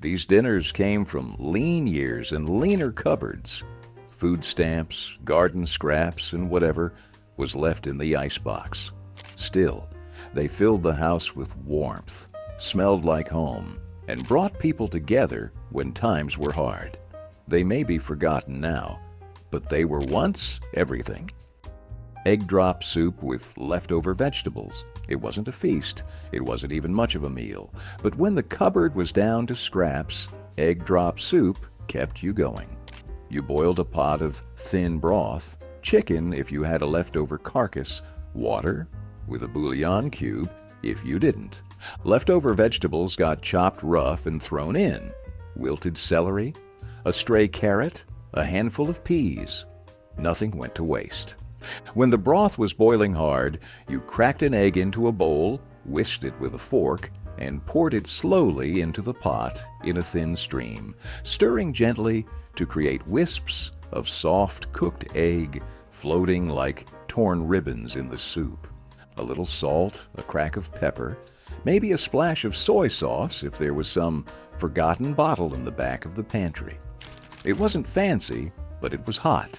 These dinners came from lean years and leaner cupboards. Food stamps, garden scraps, and whatever was left in the icebox. Still, they filled the house with warmth, smelled like home, and brought people together when times were hard. They may be forgotten now, but they were once everything. Egg drop soup with leftover vegetables. It wasn't a feast. It wasn't even much of a meal. But when the cupboard was down to scraps, egg drop soup kept you going. You boiled a pot of thin broth, chicken if you had a leftover carcass, water with a bouillon cube if you didn't. Leftover vegetables got chopped rough and thrown in. Wilted celery, a stray carrot, a handful of peas. Nothing went to waste. When the broth was boiling hard, you cracked an egg into a bowl, whisked it with a fork, and poured it slowly into the pot in a thin stream, stirring gently to create wisps of soft cooked egg floating like torn ribbons in the soup. A little salt, a crack of pepper, maybe a splash of soy sauce if there was some forgotten bottle in the back of the pantry. It wasn't fancy, but it was hot.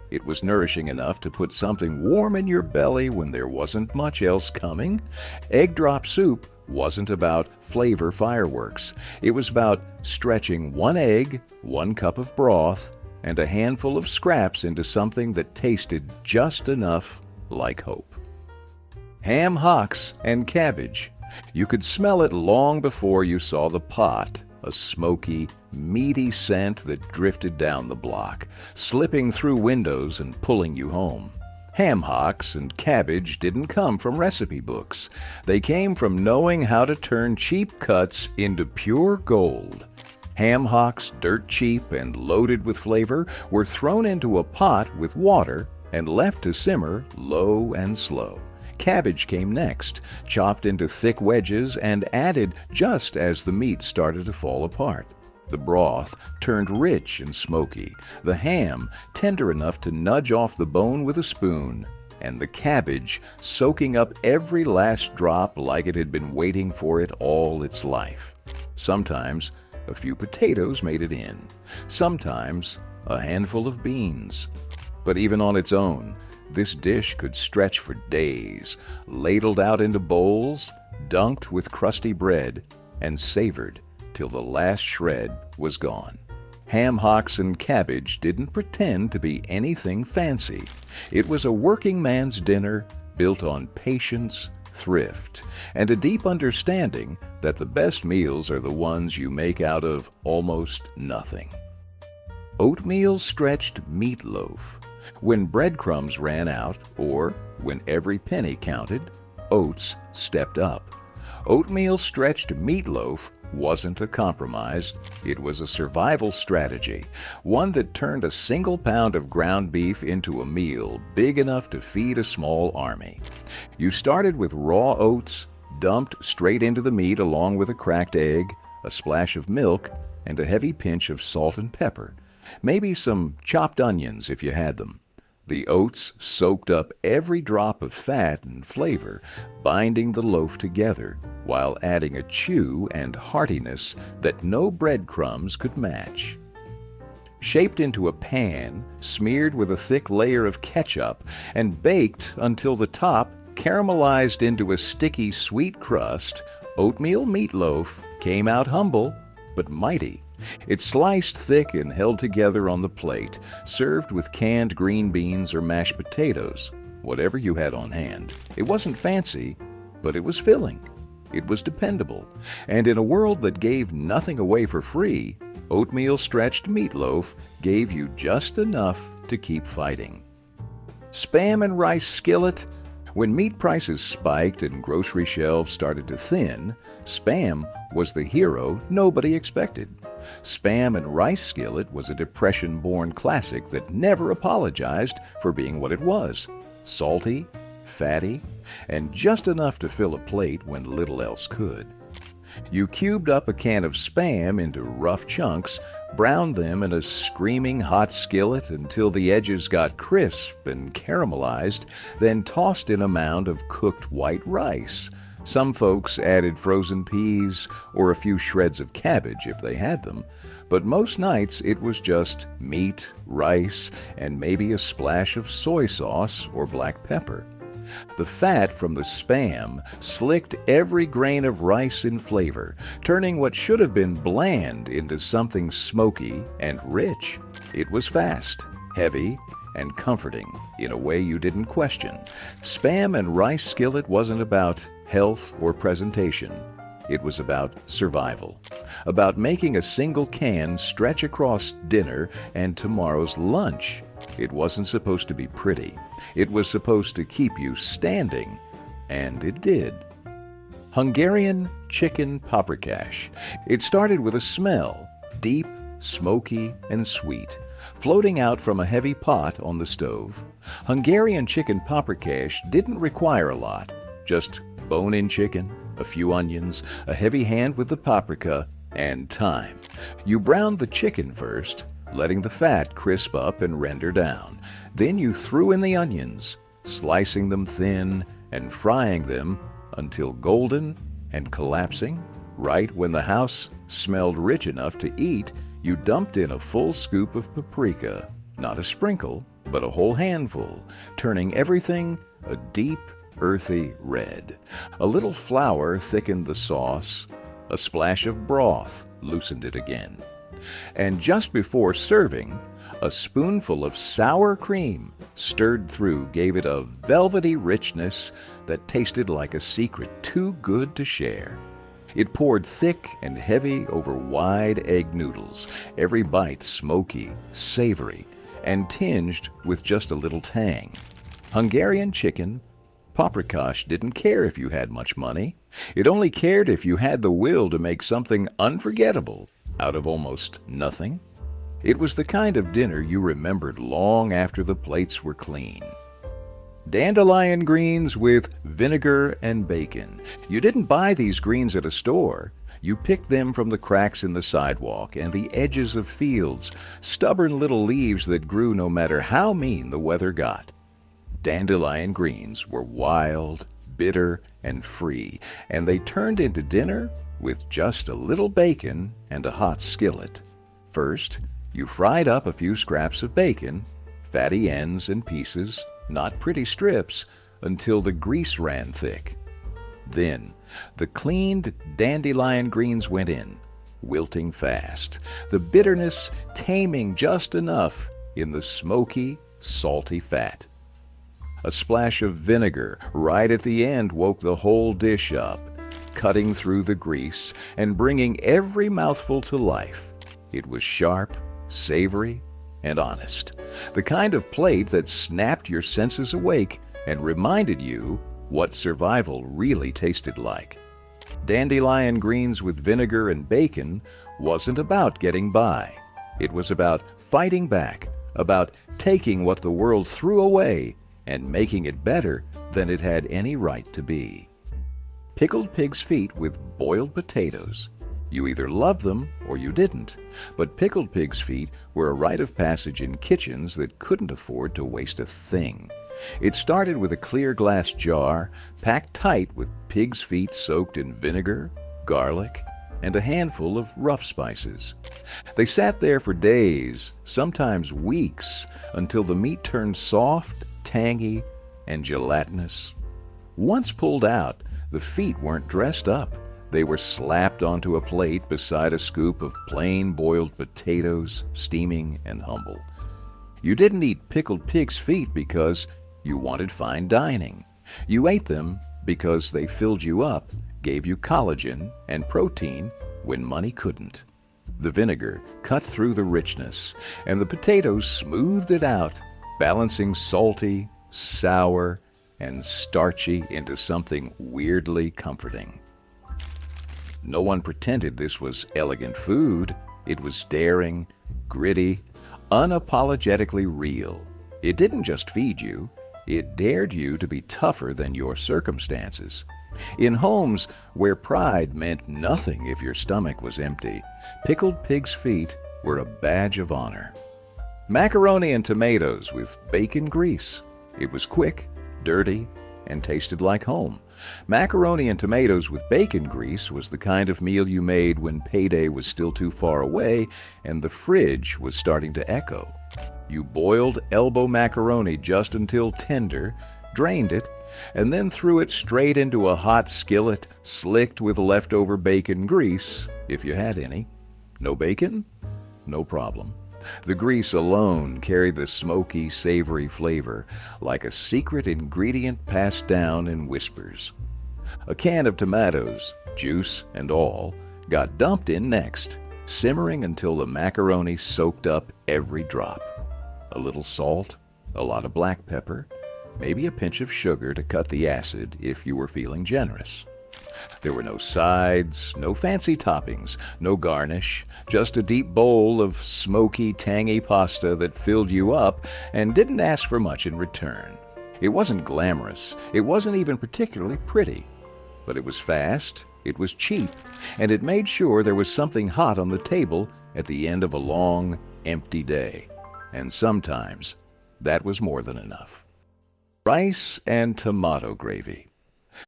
It was nourishing enough to put something warm in your belly when there wasn't much else coming. Egg drop soup wasn't about flavor fireworks. It was about stretching one egg, 1 cup of broth, and a handful of scraps into something that tasted just enough like hope. Ham hocks and cabbage. You could smell it long before you saw the pot, a smoky, meaty scent that drifted down the block, slipping through windows and pulling you home. Ham hocks and cabbage didn't come from recipe books. They came from knowing how to turn cheap cuts into pure gold. Ham hocks, dirt cheap and loaded with flavor, were thrown into a pot with water and left to simmer low and slow. Cabbage came next, chopped into thick wedges and added just as the meat started to fall apart. The broth turned rich and smoky, the ham tender enough to nudge off the bone with a spoon, and the cabbage soaking up every last drop like it had been waiting for it all its life. Sometimes a few potatoes made it in, sometimes a handful of beans. But even on its own, this dish could stretch for days, ladled out into bowls, dunked with crusty bread, and savored till the last shred was gone. Ham hocks and cabbage didn't pretend to be anything fancy. It was a working man's dinner built on patience, thrift, and a deep understanding that the best meals are the ones you make out of almost nothing. Oatmeal stretched meatloaf. When breadcrumbs ran out, or when every penny counted, oats stepped up. Oatmeal stretched meatloaf wasn't a compromise. It was a survival strategy, one that turned a single pound of ground beef into a meal big enough to feed a small army. You started with raw oats, dumped straight into the meat along with a cracked egg, a splash of milk, and a heavy pinch of salt and pepper. Maybe some chopped onions if you had them. The oats soaked up every drop of fat and flavor, binding the loaf together while adding a chew and heartiness that no breadcrumbs could match. Shaped into a pan, smeared with a thick layer of ketchup, and baked until the top caramelized into a sticky sweet crust, oatmeal meatloaf came out humble but mighty. It sliced thick and held together on the plate, served with canned green beans or mashed potatoes, whatever you had on hand. It wasn't fancy, but it was filling. It was dependable. And in a world that gave nothing away for free, oatmeal stretched meatloaf gave you just enough to keep fighting. Spam and rice skillet. When meat prices spiked and grocery shelves started to thin, Spam was the hero nobody expected. Spam and rice skillet was a Depression-born classic that never apologized for being what it was: salty, fatty, and just enough to fill a plate when little else could. You cubed up a can of Spam into rough chunks, browned them in a screaming hot skillet until the edges got crisp and caramelized, then tossed in a mound of cooked white rice. Some folks added frozen peas or a few shreds of cabbage if they had them, but most nights it was just meat, rice, and maybe a splash of soy sauce or black pepper. The fat from the Spam slicked every grain of rice in flavor, turning what should have been bland into something smoky and rich. It was fast, heavy, and comforting in a way you didn't question. Spam and Rice Skillet wasn't about health or presentation. It was about survival, about making a single can stretch across dinner and tomorrow's lunch. It wasn't supposed to be pretty. It was supposed to keep you standing, and it did. Hungarian chicken paprikash. It started with a smell, deep, smoky, and sweet, floating out from a heavy pot on the stove. Hungarian chicken paprikash didn't require a lot, just bone-in chicken, a few onions, a heavy hand with the paprika, and time. You browned the chicken first, letting the fat crisp up and render down. Then you threw in the onions, slicing them thin and frying them until golden and collapsing. Right when the house smelled rich enough to eat, you dumped in a full scoop of paprika, not a sprinkle, but a whole handful, turning everything a deep, earthy red. A little flour thickened the sauce. A splash of broth loosened it again. And just before serving, a spoonful of sour cream stirred through gave it a velvety richness that tasted like a secret too good to share. It poured thick and heavy over wide egg noodles, every bite smoky, savory, and tinged with just a little tang. Hungarian chicken paprikash didn't care if you had much money. It only cared if you had the will to make something unforgettable out of almost nothing. It was the kind of dinner you remembered long after the plates were clean. Dandelion greens with vinegar and bacon. You didn't buy these greens at a store. You picked them from the cracks in the sidewalk and the edges of fields, stubborn little leaves that grew no matter how mean the weather got. Dandelion greens were wild, bitter, and free, and they turned into dinner with just a little bacon and a hot skillet. First, you fried up a few scraps of bacon, fatty ends and pieces, not pretty strips, until the grease ran thick. Then, the cleaned dandelion greens went in, wilting fast, the bitterness taming just enough in the smoky, salty fat. A splash of vinegar right at the end woke the whole dish up, cutting through the grease and bringing every mouthful to life. It was sharp, savory, and honest. The kind of plate that snapped your senses awake and reminded you what survival really tasted like. Dandelion greens with vinegar and bacon wasn't about getting by. It was about fighting back, about taking what the world threw away and making it better than it had any right to be. Pickled pig's feet with boiled potatoes. You either loved them or you didn't, but pickled pig's feet were a rite of passage in kitchens that couldn't afford to waste a thing. It started with a clear glass jar packed tight with pig's feet soaked in vinegar, garlic, and a handful of rough spices. They sat there for days, sometimes weeks, until the meat turned soft, tangy, and gelatinous. Once pulled out, the feet weren't dressed up. They were slapped onto a plate beside a scoop of plain boiled potatoes, steaming and humble. You didn't eat pickled pig's feet because you wanted fine dining. You ate them because they filled you up, gave you collagen and protein when money couldn't. The vinegar cut through the richness, and the potatoes smoothed it out, balancing salty, sour, and starchy into something weirdly comforting. No one pretended this was elegant food. It was daring, gritty, unapologetically real. It didn't just feed you, it dared you to be tougher than your circumstances. In homes where pride meant nothing if your stomach was empty, pickled pig's feet were a badge of honor. Macaroni and tomatoes with bacon grease. It was quick, dirty, and tasted like home. Macaroni and tomatoes with bacon grease was the kind of meal you made when payday was still too far away and the fridge was starting to echo. You boiled elbow macaroni just until tender, drained it, and then threw it straight into a hot skillet slicked with leftover bacon grease, if you had any. No bacon? No problem. The grease alone carried the smoky, savory flavor like a secret ingredient passed down in whispers. A can of tomatoes, juice and all, got dumped in next, simmering until the macaroni soaked up every drop. A little salt, a lot of black pepper, maybe a pinch of sugar to cut the acid if you were feeling generous. There were no sides, no fancy toppings, no garnish, just a deep bowl of smoky, tangy pasta that filled you up and didn't ask for much in return. It wasn't glamorous, it wasn't even particularly pretty, but it was fast, it was cheap, and it made sure there was something hot on the table at the end of a long, empty day. And sometimes that was more than enough. Rice and tomato gravy.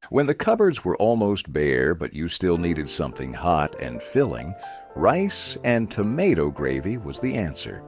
When the cupboards were almost bare but you still needed something hot and filling, rice and tomato gravy was the answer.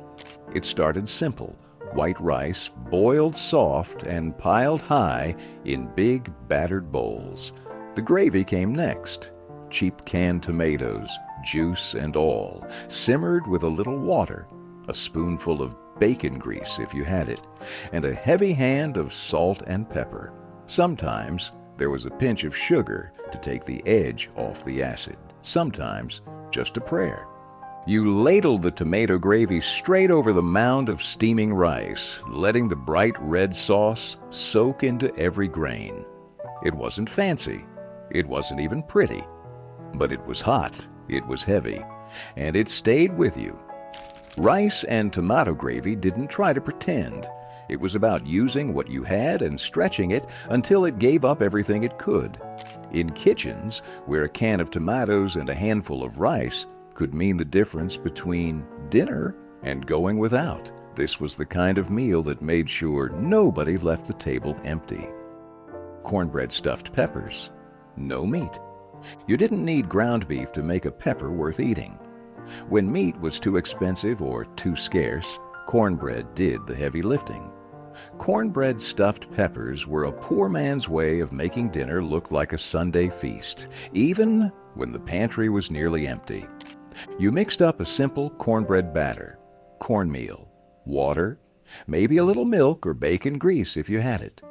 It started simple: white rice boiled soft and piled high in big battered bowls. The gravy came next. Cheap canned tomatoes, juice and all, simmered with a little water, a spoonful of bacon grease if you had it, and a heavy hand of salt and pepper. Sometimes there was a pinch of sugar to take the edge off the acid. Sometimes just a prayer. You ladled the tomato gravy straight over the mound of steaming rice, letting the bright red sauce soak into every grain. It wasn't fancy. It wasn't even pretty. But it was hot, it was heavy, and it stayed with you. Rice and tomato gravy didn't try to pretend. It was about using what you had and stretching it until it gave up everything it could. In kitchens, where a can of tomatoes and a handful of rice could mean the difference between dinner and going without, this was the kind of meal that made sure nobody left the table empty. Cornbread stuffed peppers. No meat. You didn't need ground beef to make a pepper worth eating. When meat was too expensive or too scarce, cornbread did the heavy lifting. Cornbread stuffed peppers were a poor man's way of making dinner look like a Sunday feast, even when the pantry was nearly empty. You mixed up a simple cornbread batter, cornmeal, water, maybe a little milk or bacon grease if you had it.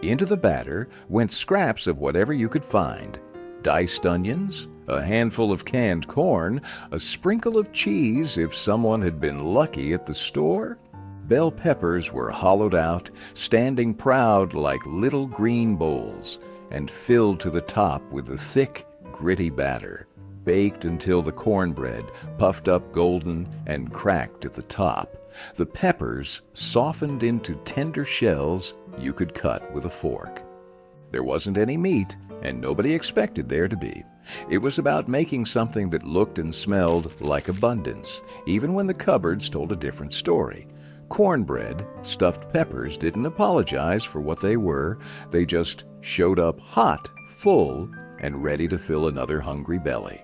Into the batter went scraps of whatever you could find: diced onions, a handful of canned corn, a sprinkle of cheese if someone had been lucky at the store. Bell peppers were hollowed out, standing proud like little green bowls, and filled to the top with the thick, gritty batter, baked until the cornbread puffed up golden and cracked at the top. The peppers softened into tender shells you could cut with a fork. There wasn't any meat, and nobody expected there to be. It was about making something that looked and smelled like abundance, even when the cupboards told a different story. Cornbread stuffed peppers didn't apologize for what they were. They just showed up hot, full, and ready to fill another hungry belly.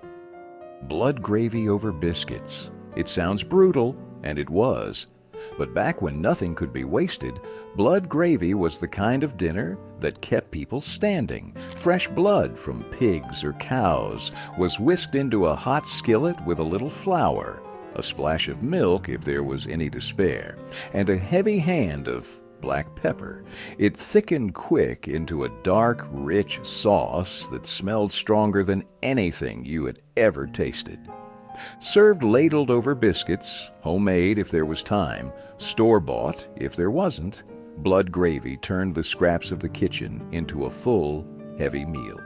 Blood gravy over biscuits. It sounds brutal, and it was. But back when nothing could be wasted, blood gravy was the kind of dinner that kept people standing. Fresh blood from pigs or cows was whisked into a hot skillet with a little flour, a splash of milk if there was any to spare, and a heavy hand of black pepper. It thickened quick into a dark, rich sauce that smelled stronger than anything you had ever tasted. Served ladled over biscuits, homemade if there was time, store-bought if there wasn't, blood gravy turned the scraps of the kitchen into a full, heavy meal.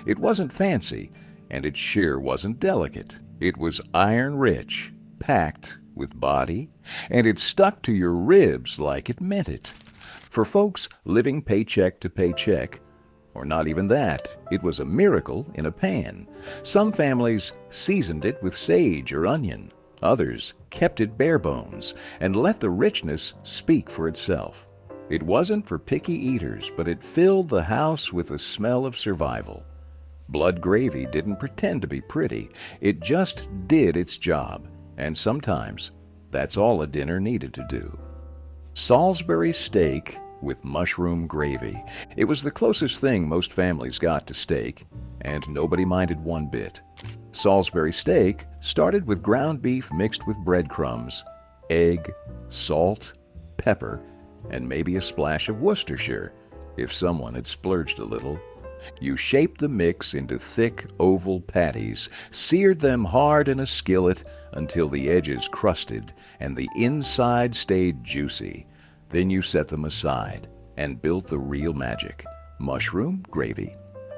It wasn't fancy, and it sure wasn't delicate. It was iron-rich, packed with body, and it stuck to your ribs like it meant it. For folks living paycheck to paycheck, or not even that, it was a miracle in a pan. Some families seasoned it with sage or onion. Others kept it bare bones and let the richness speak for itself. It wasn't for picky eaters, but it filled the house with the smell of survival. Blood gravy didn't pretend to be pretty. It just did its job, and sometimes that's all a dinner needed to do. Salisbury steak with mushroom gravy. It was the closest thing most families got to steak, and nobody minded one bit. Salisbury steak started with ground beef mixed with breadcrumbs, egg, salt, pepper, and maybe a splash of Worcestershire, if someone had splurged a little. You shaped the mix into thick oval patties, seared them hard in a skillet until the edges crusted and the inside stayed juicy. Then you set them aside and built the real magic: mushroom gravy.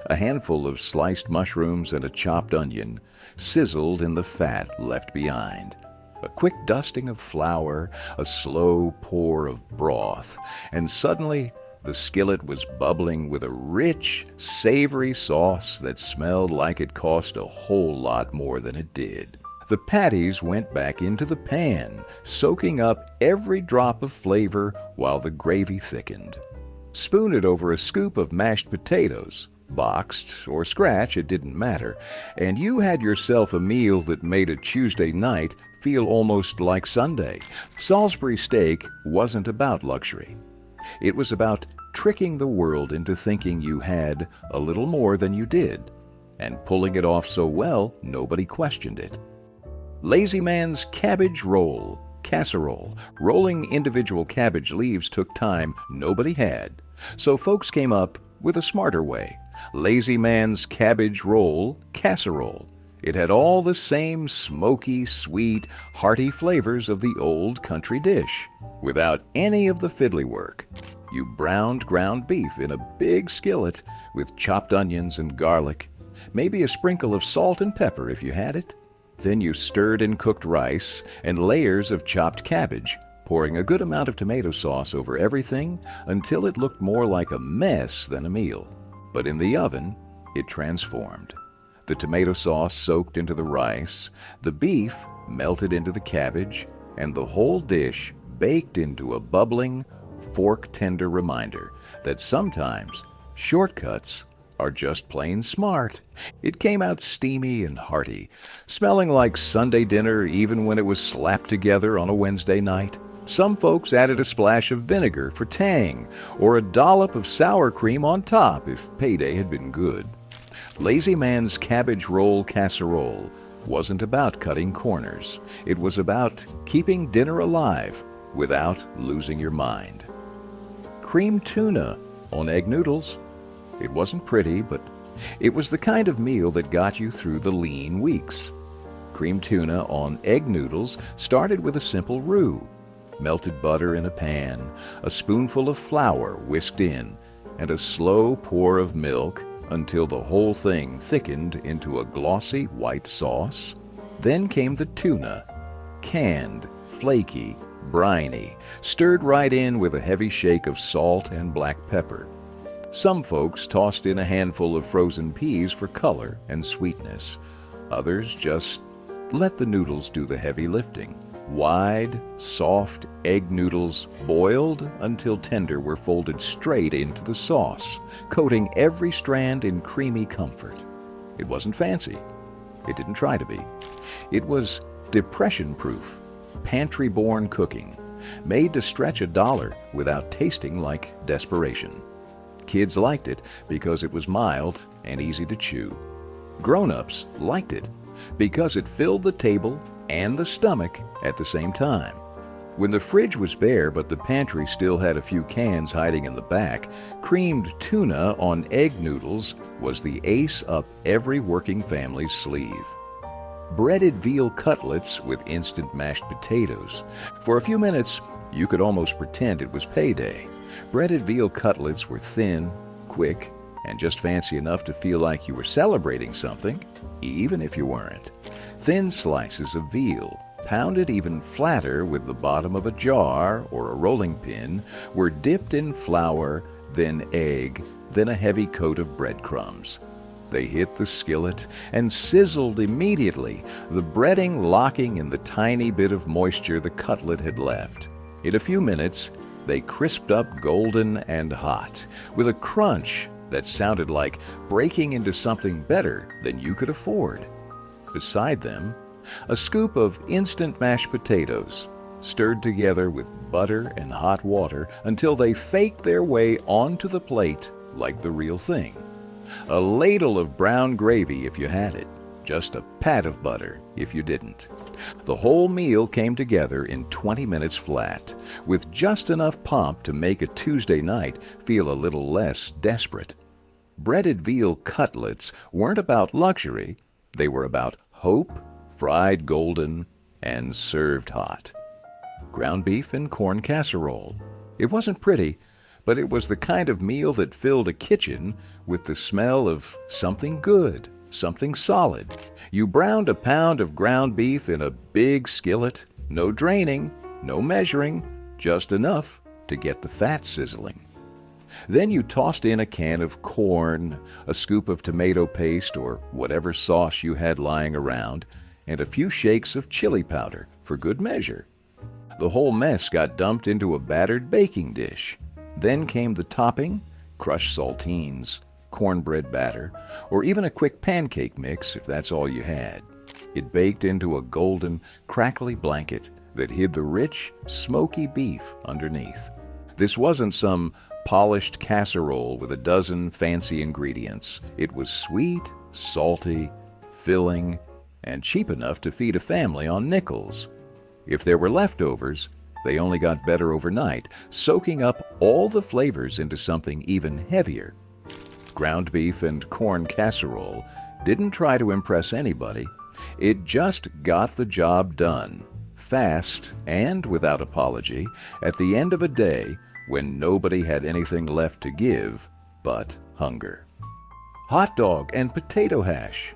A handful of sliced mushrooms and a chopped onion sizzled in the fat left behind. A quick dusting of flour, a slow pour of broth, and suddenly the skillet was bubbling with a rich, savory sauce that smelled like it cost a whole lot more than it did. The patties went back into the pan, soaking up every drop of flavor while the gravy thickened. Spoon it over a scoop of mashed potatoes. Boxed or scratch, it didn't matter, and you had yourself a meal that made a Tuesday night feel almost like Sunday. Salisbury steak wasn't about luxury. It was about tricking the world into thinking you had a little more than you did, and pulling it off so well nobody questioned it. Lazy Man's cabbage roll, casserole. Rolling individual cabbage leaves took time nobody had, so folks came up with a smarter way. Lazy Man's cabbage roll, casserole. It had all the same smoky, sweet, hearty flavors of the old country dish, without any of the fiddly work. You browned ground beef in a big skillet with chopped onions and garlic, maybe a sprinkle of salt and pepper if you had it. Then you stirred in cooked rice and layers of chopped cabbage, pouring a good amount of tomato sauce over everything until it looked more like a mess than a meal. But in the oven, it transformed. The tomato sauce soaked into the rice, the beef melted into the cabbage, and the whole dish baked into a bubbling, fork-tender reminder that sometimes shortcuts are just plain smart. It came out steamy and hearty, smelling like Sunday dinner even when it was slapped together on a Wednesday night. Some folks added a splash of vinegar for tang, or a dollop of sour cream on top if payday had been good. Lazy Man's cabbage roll casserole wasn't about cutting corners. It was about keeping dinner alive without losing your mind. Cream tuna on egg noodles. It wasn't pretty, but it was the kind of meal that got you through the lean weeks. Cream tuna on egg noodles started with a simple roux. Melted butter in a pan, a spoonful of flour whisked in, and a slow pour of milk until the whole thing thickened into a glossy white sauce. Then came the tuna, canned, flaky, briny, stirred right in with a heavy shake of salt and black pepper. Some folks tossed in a handful of frozen peas for color and sweetness. Others just let the noodles do the heavy lifting. Wide, soft egg noodles boiled until tender were folded straight into the sauce, coating every strand in creamy comfort. It wasn't fancy. It didn't try to be. It was depression-proof, pantry-born cooking, made to stretch $1 without tasting like desperation. Kids liked it because it was mild and easy to chew. Grown-ups liked it because it filled the table and the stomach at the same time. When the fridge was bare but the pantry still had a few cans hiding in the back, creamed tuna on egg noodles was the ace up every working family's sleeve. Breaded veal cutlets with instant mashed potatoes. For a few minutes, you could almost pretend it was payday. Breaded veal cutlets were thin, quick, and just fancy enough to feel like you were celebrating something, even if you weren't. Thin slices of veal, pounded even flatter with the bottom of a jar or a rolling pin, were dipped in flour, then egg, then a heavy coat of breadcrumbs. They hit the skillet and sizzled immediately, the breading locking in the tiny bit of moisture the cutlet had left. In a few minutes, They crisped up golden and hot, with a crunch that sounded like breaking into something better than you could afford. Beside them, a scoop of instant mashed potatoes, stirred together with butter and hot water until they faked their way onto the plate like the real thing. A ladle of brown gravy if you had it, just a pat of butter if you didn't. The whole meal came together in 20 minutes flat, with just enough pomp to make a Tuesday night feel a little less desperate. Breaded veal cutlets weren't about luxury, they were about hope, fried golden, and served hot. Ground beef and corn casserole. It wasn't pretty, but it was the kind of meal that filled a kitchen with the smell of something good, something solid. You browned a pound of ground beef in a big skillet, no draining, no measuring, just enough to get the fat sizzling. Then you tossed in a can of corn, a scoop of tomato paste or whatever sauce you had lying around, and a few shakes of chili powder for good measure. The whole mess got dumped into a battered baking dish. Then came the topping, crushed saltines, cornbread batter, or even a quick pancake mix if that's all you had. It baked into a golden, crackly blanket that hid the rich, smoky beef underneath. This wasn't some polished casserole with a dozen fancy ingredients. It was sweet, salty, filling, and cheap enough to feed a family on nickels. If there were leftovers, they only got better overnight, soaking up all the flavors into something even heavier. Ground beef and corn casserole didn't try to impress anybody. It just got the job done, fast and without apology, at the end of a day when nobody had anything left to give but hunger. Hot dog and potato hash.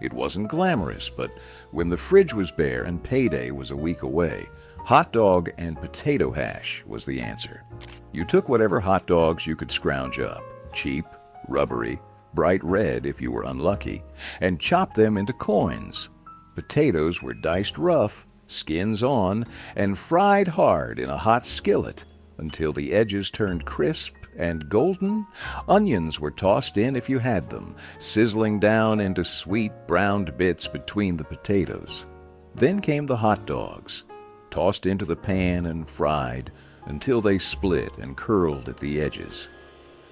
It wasn't glamorous, but when the fridge was bare and payday was a week away, hot dog and potato hash was the answer. You took whatever hot dogs you could scrounge up, cheap, rubbery, bright red if you were unlucky, and chopped them into coins. Potatoes were diced rough, skins on, and fried hard in a hot skillet until the edges turned crisp and golden. Onions were tossed in if you had them, sizzling down into sweet browned bits between the potatoes. Then came the hot dogs, tossed into the pan and fried until they split and curled at the edges.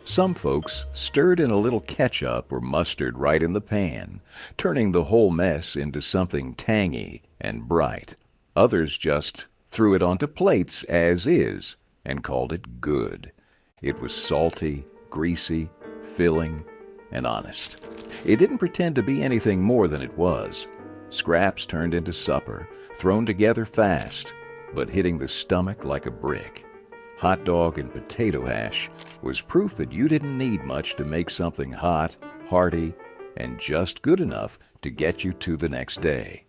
Some folks stirred in a little ketchup or mustard right in the pan, turning the whole mess into something tangy and bright. Others just threw it onto plates as is and called it good. It was salty, greasy, filling, and honest. It didn't pretend to be anything more than it was. Scraps turned into supper, thrown together fast, but hitting the stomach like a brick. Hot dog and potato hash was proof that you didn't need much to make something hot, hearty, and just good enough to get you to the next day.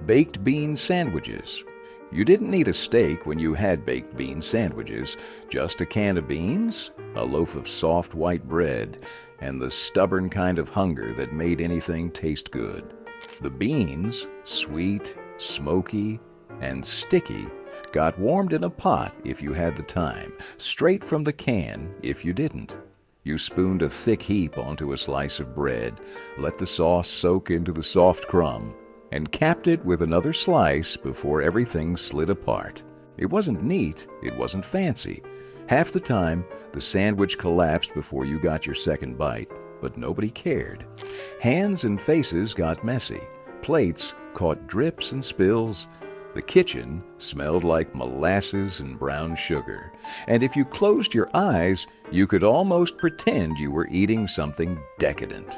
Baked bean sandwiches. You didn't need a steak when you had baked bean sandwiches, just a can of beans, a loaf of soft white bread, and the stubborn kind of hunger that made anything taste good. The beans, sweet, smoky, and sticky, got warmed in a pot if you had the time, straight from the can if you didn't. You spooned a thick heap onto a slice of bread, let the sauce soak into the soft crumb, and capped it with another slice before everything slid apart. It wasn't neat, it wasn't fancy. Half the time, the sandwich collapsed before you got your second bite, but nobody cared. Hands and faces got messy. Plates caught drips and spills. The kitchen smelled like molasses and brown sugar, and if you closed your eyes, you could almost pretend you were eating something decadent.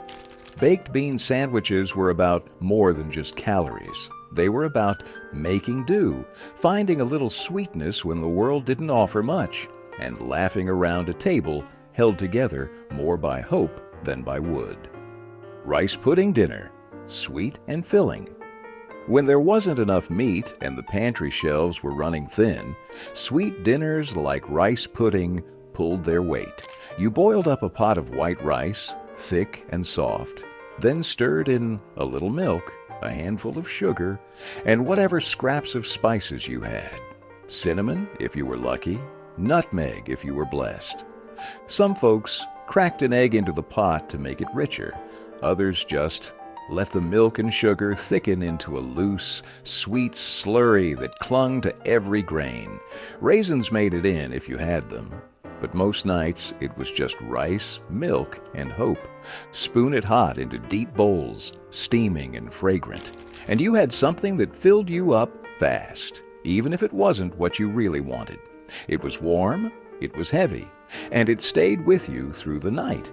Baked bean sandwiches were about more than just calories. They were about making do, finding a little sweetness when the world didn't offer much, and laughing around a table held together more by hope than by wood. Rice pudding dinner, sweet and filling. When there wasn't enough meat and the pantry shelves were running thin, sweet dinners like rice pudding pulled their weight. You boiled up a pot of white rice, thick and soft, then stirred in a little milk, a handful of sugar, and whatever scraps of spices you had. Cinnamon, if you were lucky, nutmeg if you were blessed. Some folks cracked an egg into the pot to make it richer. Others just let the milk and sugar thicken into a loose, sweet slurry that clung to every grain. Raisins made it in if you had them. But most nights it was just rice, milk, and hope. Spoon it hot into deep bowls, steaming and fragrant. And you had something that filled you up fast, even if it wasn't what you really wanted. It was warm, it was heavy, and it stayed with you through the night.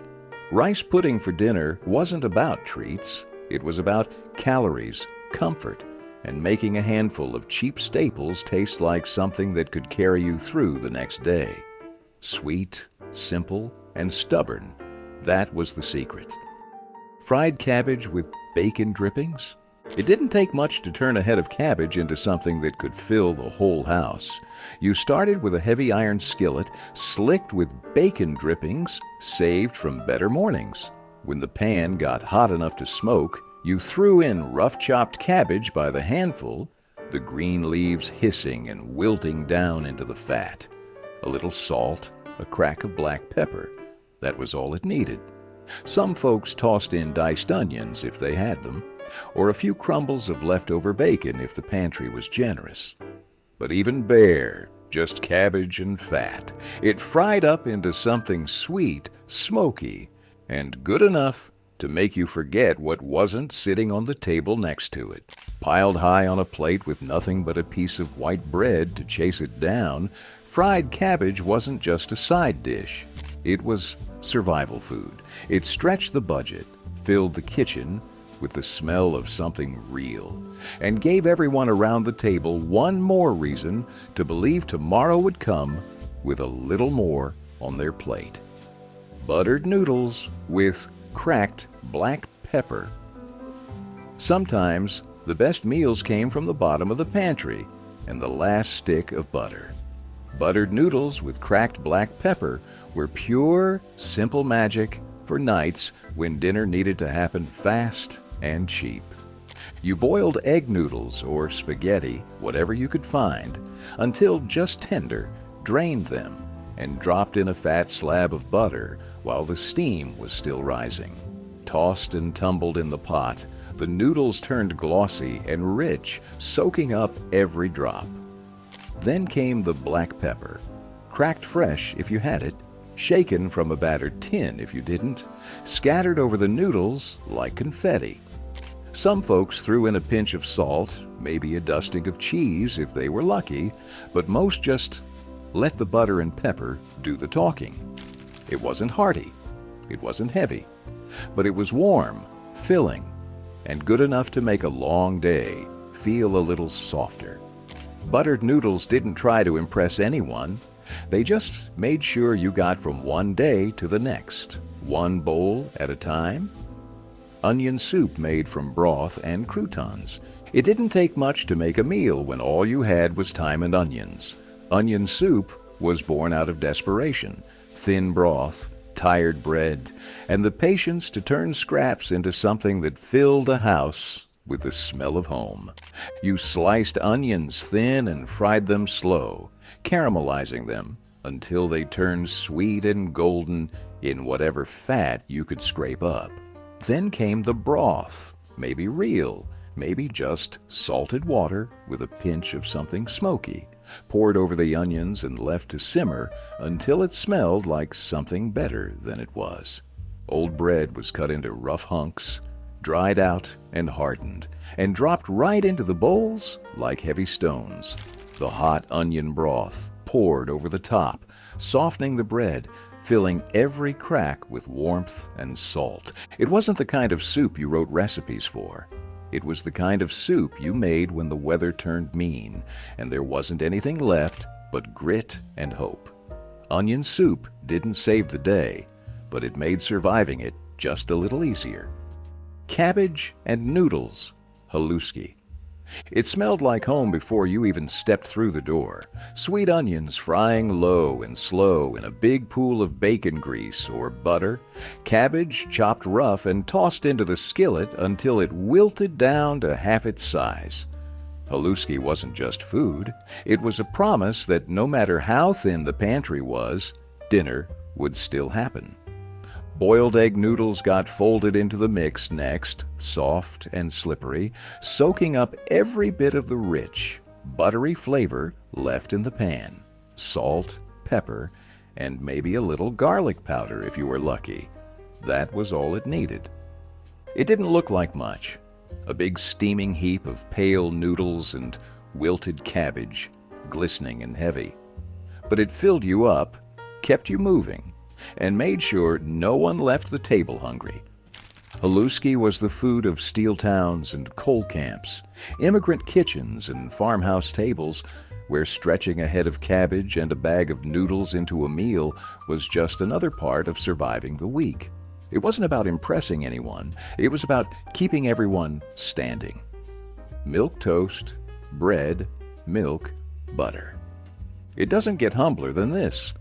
Rice pudding for dinner wasn't about treats. It was about calories, comfort, and making a handful of cheap staples taste like something that could carry you through the next day. Sweet, simple, and stubborn. That was the secret. Fried cabbage with bacon drippings? It didn't take much to turn a head of cabbage into something that could fill the whole house. You started with a heavy iron skillet, slicked with bacon drippings, saved from better mornings. When the pan got hot enough to smoke, you threw in rough-chopped cabbage by the handful, the green leaves hissing and wilting down into the fat. A little salt, a crack of black pepper. That was all it needed. Some folks tossed in diced onions if they had them, or a few crumbles of leftover bacon if the pantry was generous. But even bare, just cabbage and fat, it fried up into something sweet, smoky, and good enough to make you forget what wasn't sitting on the table next to it. Piled high on a plate with nothing but a piece of white bread to chase it down, fried cabbage wasn't just a side dish. It was survival food. It stretched the budget, filled the kitchen with the smell of something real, and gave everyone around the table one more reason to believe tomorrow would come with a little more on their plate. Buttered noodles with cracked black pepper. Sometimes the best meals came from the bottom of the pantry and the last stick of butter. Buttered noodles with cracked black pepper were pure, simple magic for nights when dinner needed to happen fast and cheap. You boiled egg noodles or spaghetti, whatever you could find, until just tender, drained them, and dropped in a fat slab of butter while the steam was still rising. Tossed and tumbled in the pot, the noodles turned glossy and rich, soaking up every drop. Then came the black pepper, cracked fresh if you had it, shaken from a battered tin if you didn't, scattered over the noodles like confetti. Some folks threw in a pinch of salt, maybe a dusting of cheese if they were lucky, but most just let the butter and pepper do the talking. It wasn't hearty, it wasn't heavy, but it was warm, filling, and good enough to make a long day feel a little softer. Buttered noodles didn't try to impress anyone. They just made sure you got from one day to the next, one bowl at a time. Onion soup made from broth and croutons. It didn't take much to make a meal when all you had was thyme and onions. Onion soup was born out of desperation, thin broth, tired bread, and the patience to turn scraps into something that filled a house with the smell of home. You sliced onions thin and fried them slow, caramelizing them until they turned sweet and golden in whatever fat you could scrape up. Then came the broth, maybe real, maybe just salted water with a pinch of something smoky, poured over the onions and left to simmer until it smelled like something better than it was. Old bread was cut into rough hunks, dried out and hardened, and dropped right into the bowls like heavy stones. The hot onion broth poured over the top, softening the bread, filling every crack with warmth and salt. It wasn't the kind of soup you wrote recipes for. It was the kind of soup you made when the weather turned mean and there wasn't anything left but grit and hope. Onion soup didn't save the day, but it made surviving it just a little easier. Cabbage and noodles, haluski. It smelled like home before you even stepped through the door. Sweet onions frying low and slow in a big pool of bacon grease or butter, cabbage chopped rough and tossed into the skillet until it wilted down to half its size. Haluski wasn't just food. It was a promise that no matter how thin the pantry was, dinner would still happen. Boiled egg noodles got folded into the mix next, soft and slippery, soaking up every bit of the rich, buttery flavor left in the pan. Salt, pepper, and maybe a little garlic powder if you were lucky. That was all it needed. It didn't look like much. A big steaming heap of pale noodles and wilted cabbage, glistening and heavy. But it filled you up, kept you moving, and made sure no one left the table hungry. Haluski was the food of steel towns and coal camps, immigrant kitchens and farmhouse tables, where stretching a head of cabbage and a bag of noodles into a meal was just another part of surviving the week. It wasn't about impressing anyone. It was about keeping everyone standing. Milk toast, bread, milk, butter. It doesn't get humbler than this.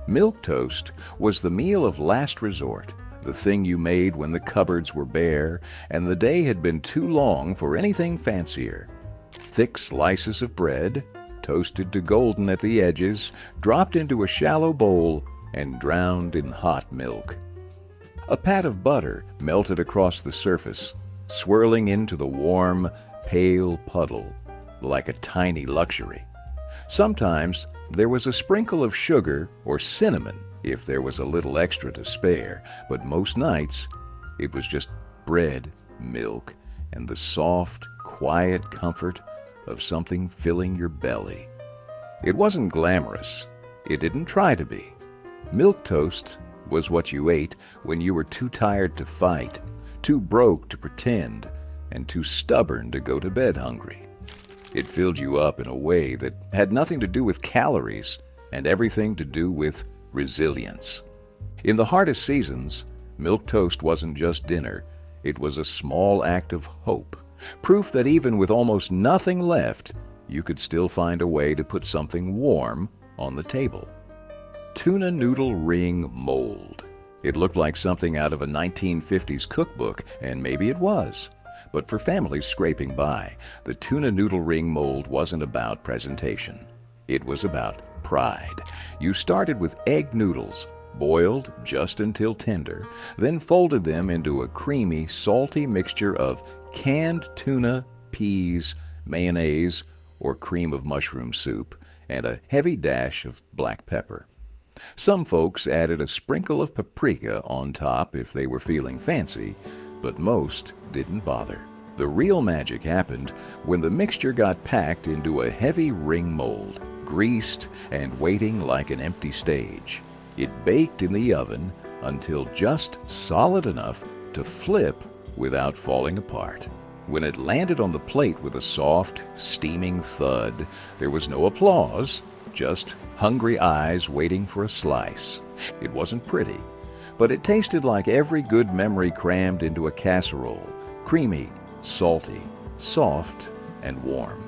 Milk toast was the meal of last resort, the thing you made when the cupboards were bare and the day had been too long for anything fancier. Thick slices of bread, toasted to golden at the edges, dropped into a shallow bowl and drowned in hot milk. A pat of butter melted across the surface, swirling into the warm, pale puddle like a tiny luxury. Sometimes there was a sprinkle of sugar or cinnamon if there was a little extra to spare, but most nights it was just bread, milk, and the soft, quiet comfort of something filling your belly. It wasn't glamorous. It didn't try to be. Milk toast was what you ate when you were too tired to fight, too broke to pretend, and too stubborn to go to bed hungry. It filled you up in a way that had nothing to do with calories and everything to do with resilience. In the hardest seasons, milk toast wasn't just dinner. It was a small act of hope, proof that even with almost nothing left, you could still find a way to put something warm on the table. Tuna noodle ring mold. It looked like something out of a 1950s cookbook, and maybe it was. But for families scraping by, the tuna noodle ring mold wasn't about presentation. It was about pride. You started with egg noodles, boiled just until tender, then folded them into a creamy, salty mixture of canned tuna, peas, mayonnaise, or cream of mushroom soup, and a heavy dash of black pepper. Some folks added a sprinkle of paprika on top if they were feeling fancy, but most didn't bother. The real magic happened when the mixture got packed into a heavy ring mold, greased and waiting like an empty stage. It baked in the oven until just solid enough to flip without falling apart. When it landed on the plate with a soft, steaming thud, there was no applause, just hungry eyes waiting for a slice. It wasn't pretty, but it tasted like every good memory crammed into a casserole, creamy, salty, soft, and warm.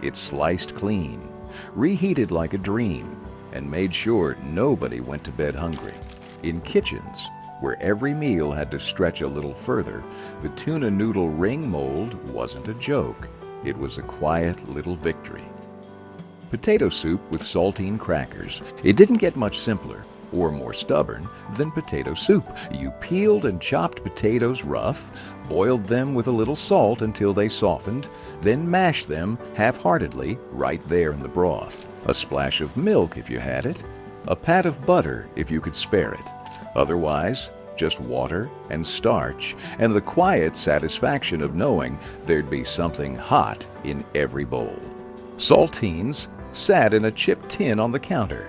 It sliced clean, reheated like a dream, and made sure nobody went to bed hungry. In kitchens, where every meal had to stretch a little further, the tuna noodle ring mold wasn't a joke. It was a quiet little victory. Potato soup with saltine crackers. It didn't get much simpler or more stubborn than potato soup. You peeled and chopped potatoes rough, boiled them with a little salt until they softened, then mashed them half-heartedly right there in the broth. A splash of milk if you had it, a pat of butter if you could spare it. Otherwise, just water and starch and the quiet satisfaction of knowing there'd be something hot in every bowl. Saltines sat in a chipped tin on the counter.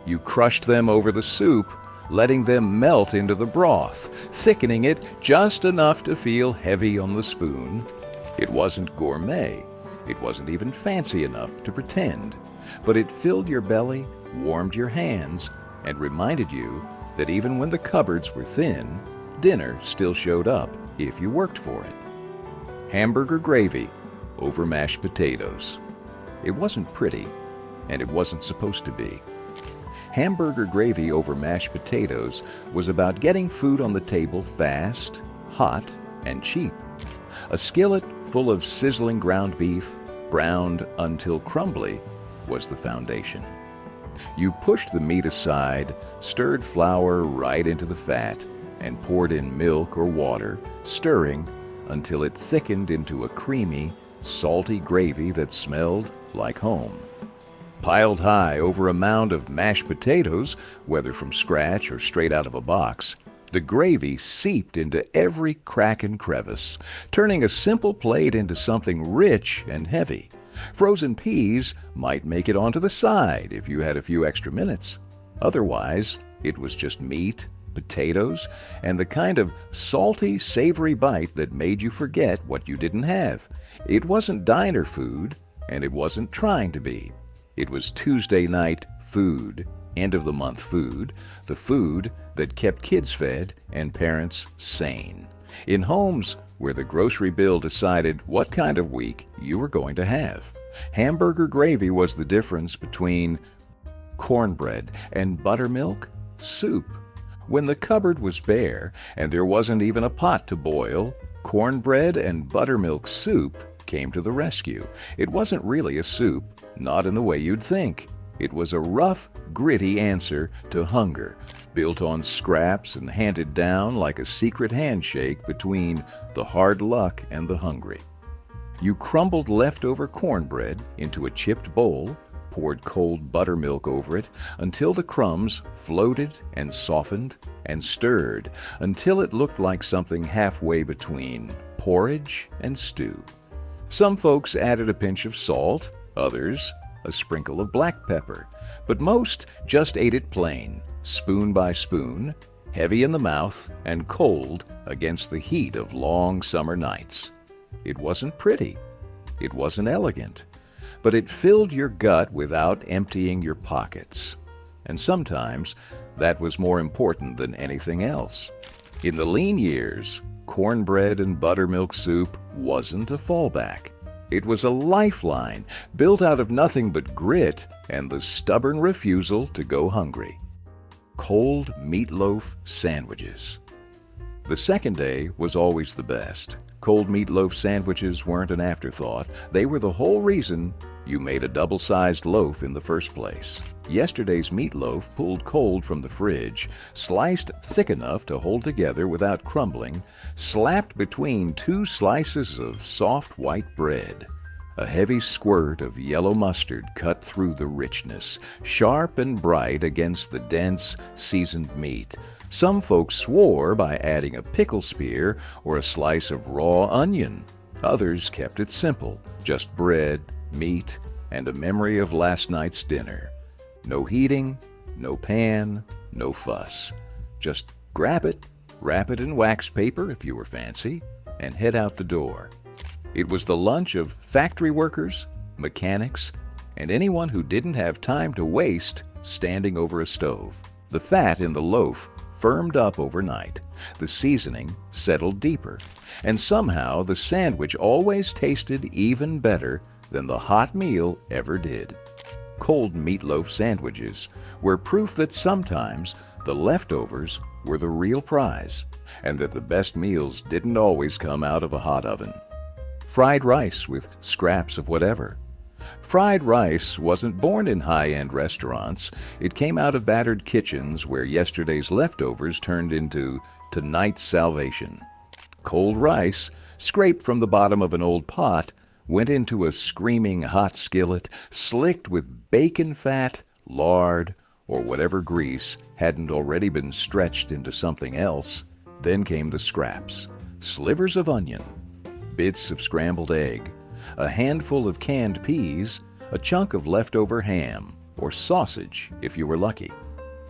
You crushed them over the soup, letting them melt into the broth, thickening it just enough to feel heavy on the spoon. It wasn't gourmet. It wasn't even fancy enough to pretend. But it filled your belly, warmed your hands, and reminded you that even when the cupboards were thin, dinner still showed up if you worked for it. Hamburger gravy over mashed potatoes. It wasn't pretty, and it wasn't supposed to be. Hamburger gravy over mashed potatoes was about getting food on the table fast, hot, and cheap. A skillet full of sizzling ground beef, browned until crumbly, was the foundation. You pushed the meat aside, stirred flour right into the fat, and poured in milk or water, stirring until it thickened into a creamy, salty gravy that smelled like home. Piled high over a mound of mashed potatoes, whether from scratch or straight out of a box, the gravy seeped into every crack and crevice, turning a simple plate into something rich and heavy. Frozen peas might make it onto the side if you had a few extra minutes. Otherwise, it was just meat, potatoes, and the kind of salty, savory bite that made you forget what you didn't have. It wasn't diner food, and it wasn't trying to be. It was Tuesday night food, end of the month food, the food that kept kids fed and parents sane. In homes where the grocery bill decided what kind of week you were going to have. Hamburger gravy was the difference between cornbread and buttermilk soup. When the cupboard was bare and there wasn't even a pot to boil, cornbread and buttermilk soup came to the rescue. It wasn't really a soup, not in the way you'd think. It was a rough, gritty answer to hunger, built on scraps and handed down like a secret handshake between the hard luck and the hungry. You crumbled leftover cornbread into a chipped bowl, poured cold buttermilk over it until the crumbs floated and softened, and stirred until it looked like something halfway between porridge and stew. Some folks added a pinch of salt, others a sprinkle of black pepper, but most just ate it plain, spoon by spoon, heavy in the mouth and cold against the heat of long summer nights. It wasn't pretty, it wasn't elegant, but it filled your gut without emptying your pockets. And sometimes that was more important than anything else. In the lean years, cornbread and buttermilk soup wasn't a fallback. It was a lifeline built out of nothing but grit and the stubborn refusal to go hungry. Cold meatloaf sandwiches. The second day was always the best. Cold meatloaf sandwiches weren't an afterthought. They were the whole reason you made a double-sized loaf in the first place. Yesterday's meatloaf pulled cold from the fridge, sliced thick enough to hold together without crumbling, slapped between two slices of soft white bread. A heavy squirt of yellow mustard cut through the richness, sharp and bright against the dense, seasoned meat. Some folks swore by adding a pickle spear or a slice of raw onion. Others kept it simple, just bread, meat, and a memory of last night's dinner. No heating, no pan, no fuss. Just grab it, wrap it in wax paper if you were fancy, and head out the door. It was the lunch of factory workers, mechanics, and anyone who didn't have time to waste standing over a stove. The fat in the loaf firmed up overnight, the seasoning settled deeper, and somehow the sandwich always tasted even better than the hot meal ever did. Cold meatloaf sandwiches were proof that sometimes the leftovers were the real prize, and that the best meals didn't always come out of a hot oven. Fried rice with scraps of whatever. Fried rice wasn't born in high-end restaurants. It came out of battered kitchens where yesterday's leftovers turned into tonight's salvation. Cold rice, scraped from the bottom of an old pot, went into a screaming hot skillet, slicked with bacon fat, lard, or whatever grease hadn't already been stretched into something else. Then came the scraps, slivers of onion, bits of scrambled egg, a handful of canned peas, a chunk of leftover ham, or sausage if you were lucky.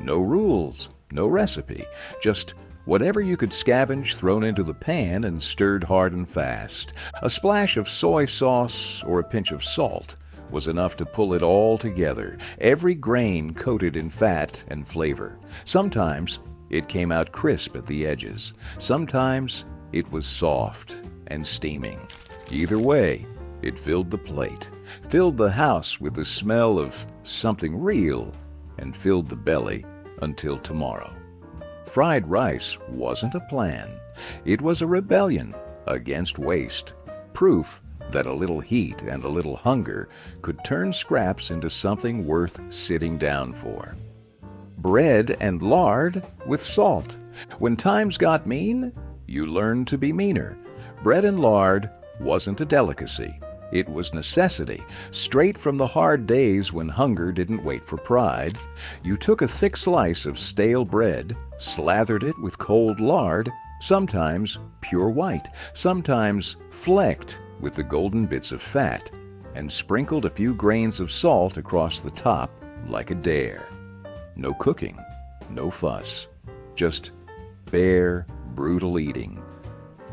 No rules, no recipe, just whatever you could scavenge thrown into the pan and stirred hard and fast. A splash of soy sauce or a pinch of salt was enough to pull it all together, every grain coated in fat and flavor. Sometimes it came out crisp at the edges. Sometimes it was soft and steaming. Either way, it filled the plate, filled the house with the smell of something real, and filled the belly until tomorrow. Fried rice wasn't a plan. It was a rebellion against waste, proof that a little heat and a little hunger could turn scraps into something worth sitting down for. Bread and lard with salt. When times got mean, you learned to be meaner. Bread and lard wasn't a delicacy. It was necessity, straight from the hard days when hunger didn't wait for pride. You took a thick slice of stale bread, slathered it with cold lard, sometimes pure white, sometimes flecked with the golden bits of fat, and sprinkled a few grains of salt across the top like a dare. No cooking, no fuss, just bare, brutal eating.